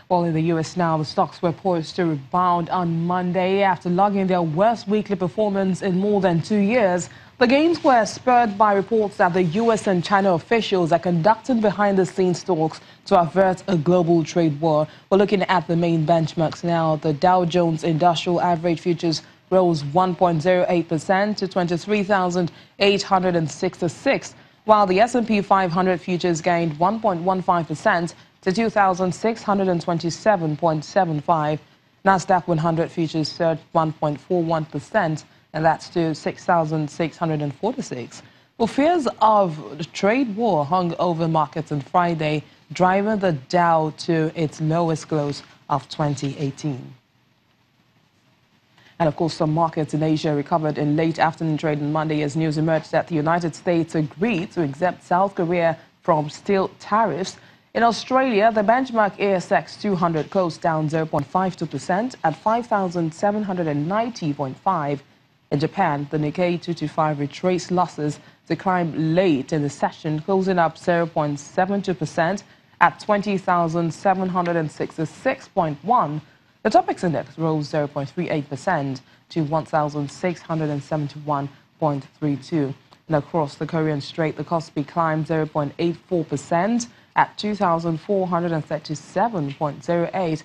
Well, in the U.S. now, the stocks were poised to rebound on Monday after logging their worst weekly performance in more than 2 years. The gains were spurred by reports that the U.S. and China officials are conducting behind-the-scenes talks to avert a global trade war. We're looking at the main benchmarks now. The Dow Jones Industrial Average Futures rose 1.08% to 23,866, while the S&P 500 futures gained 1.15% to 2,627.75. Nasdaq 100 futures surged 1.41%, and that's to 6,646. Well, fears of the trade war hung over markets on Friday, driving the Dow to its lowest close of 2018. And of course, some markets in Asia recovered in late afternoon trade on Monday as news emerged that the United States agreed to exempt South Korea from steel tariffs. In Australia, the benchmark ASX 200 closed down 0.52% at 5,790.5. In Japan, the Nikkei 225 retraced losses to climb late in the session, closing up 0.72% at 20,766.1. The Topix index rose 0.38% to 1,671.32. And across the Korean Strait, the Kospi climbed 0.84% at 2,437.08.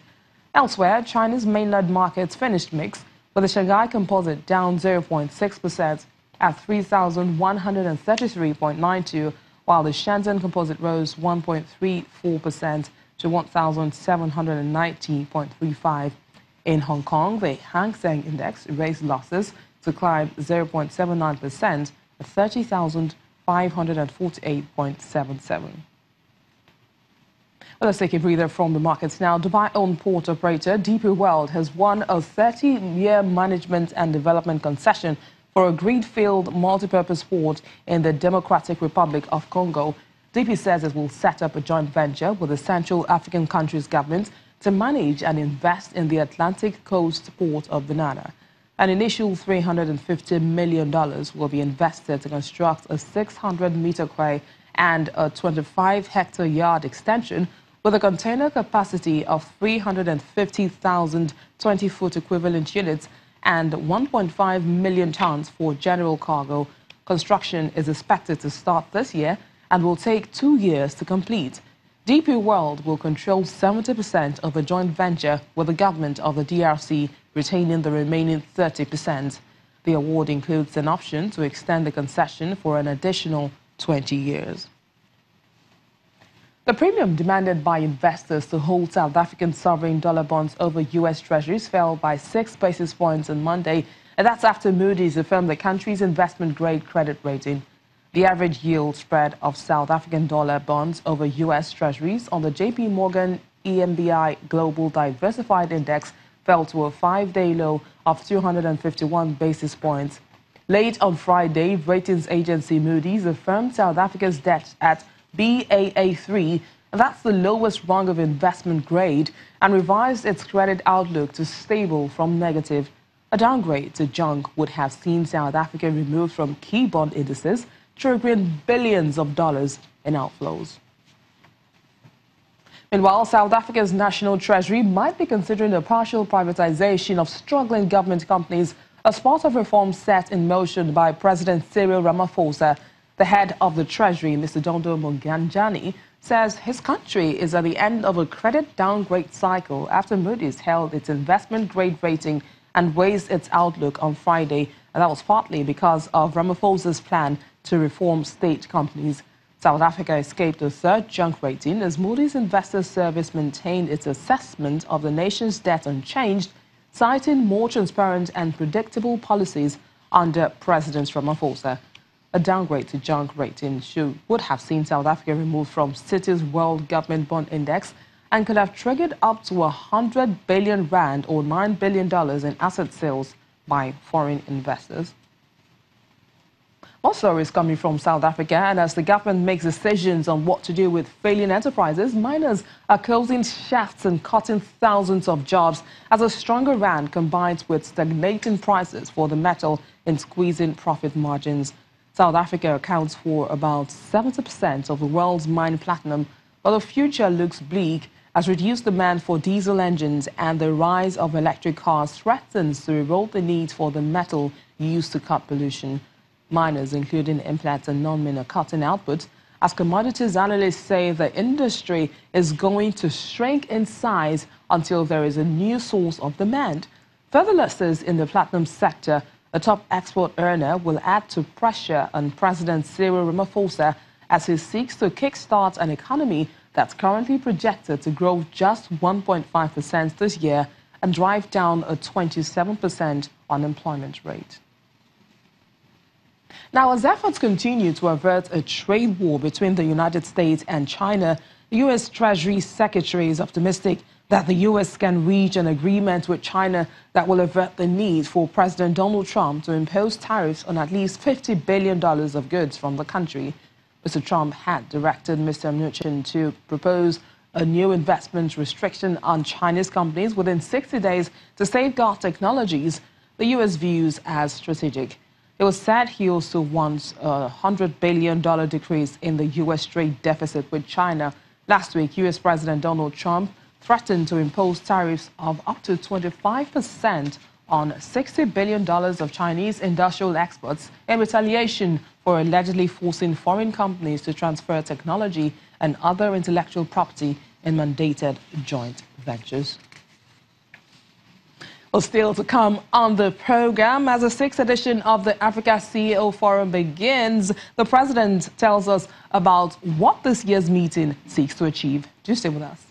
Elsewhere, China's mainland markets finished mixed, with the Shanghai Composite down 0.6% at 3,133.92, while the Shenzhen Composite rose 1.34% to 1,790.35. In Hong Kong, the Hang Seng Index raised losses to climb 0.79% at 30,548.77. Well, let's take a breather from the markets now. Dubai-owned port operator DP World has won a 30-year management and development concession for a greenfield multipurpose port in the Democratic Republic of Congo. DP says it will set up a joint venture with the Central African country's government to manage and invest in the Atlantic coast port of Banana. An initial $350 million will be invested to construct a 600-meter quay and a 25-hectare yard extension with a container capacity of 350,000 20-foot equivalent units and 1.5 million tons for general cargo. Construction is expected to start this year and will take 2 years to complete. DP World will control 70% of the joint venture, with the government of the DRC retaining the remaining 30%. The award includes an option to extend the concession for an additional 20 years. The premium demanded by investors to hold South African sovereign dollar bonds over U.S. Treasuries fell by 6 basis points on Monday, and that's after Moody's affirmed the country's investment-grade credit rating. The average yield spread of South African dollar bonds over U.S. Treasuries on the J.P. Morgan EMBI Global Diversified Index fell to a 5-day low of 251 basis points. Late on Friday, ratings agency Moody's affirmed South Africa's debt at Baa3, and that's the lowest rung of investment grade, and revised its credit outlook to stable from negative. A downgrade to junk would have seen South Africa removed from key bond indices, triggering billions of dollars in outflows. Meanwhile, South Africa's National Treasury might be considering a partial privatization of struggling government companies as part of reforms set in motion by President Cyril Ramaphosa. The head of the Treasury, Mr. Dondo Moganjani, says his country is at the end of a credit downgrade cycle after Moody's held its investment-grade rating and raised its outlook on Friday, and that was partly because of Ramaphosa's plan to reform state companies. South Africa escaped a third junk rating as Moody's Investor Service maintained its assessment of the nation's debt unchanged, citing more transparent and predictable policies under President Ramaphosa. A downgrade to junk rating would have seen South Africa removed from Citi's World Government Bond Index and could have triggered up to 100 billion rand or $9 billion in asset sales by foreign investors. More stories coming from South Africa, and as the government makes decisions on what to do with failing enterprises, miners are closing shafts and cutting thousands of jobs as a stronger rand combines with stagnating prices for the metal in squeezing profit margins. South Africa accounts for about 70% of the world's mined platinum, but the future looks bleak as reduced demand for diesel engines and the rise of electric cars threatens to erode the need for the metal used to cut pollution. Miners, including implants and non-min, are cutting output, as commodities analysts say the industry is going to shrink in size until there is a new source of demand. Further losses in the platinum sector, a top export earner, will add to pressure on President Cyril Ramaphosa as he seeks to kickstart an economy that's currently projected to grow just 1.5% this year and drive down a 27% unemployment rate. Now, as efforts continue to avert a trade war between the United States and China, the U.S. Treasury Secretary is optimistic that the U.S. can reach an agreement with China that will avert the need for President Donald Trump to impose tariffs on at least $50 billion of goods from the country. Mr. Trump had directed Mr. Mnuchin to propose a new investment restriction on Chinese companies within 60 days to safeguard technologies the U.S. views as strategic. It was said he also wants a $100 billion decrease in the U.S. trade deficit with China. Last week, U.S. President Donald Trump threatened to impose tariffs of up to 25% on $60 billion of Chinese industrial exports in retaliation for allegedly forcing foreign companies to transfer technology and other intellectual property in mandated joint ventures. Well, still to come on the program, as the 6th edition of the Africa CEO Forum begins, the president tells us about what this year's meeting seeks to achieve. Do stay with us.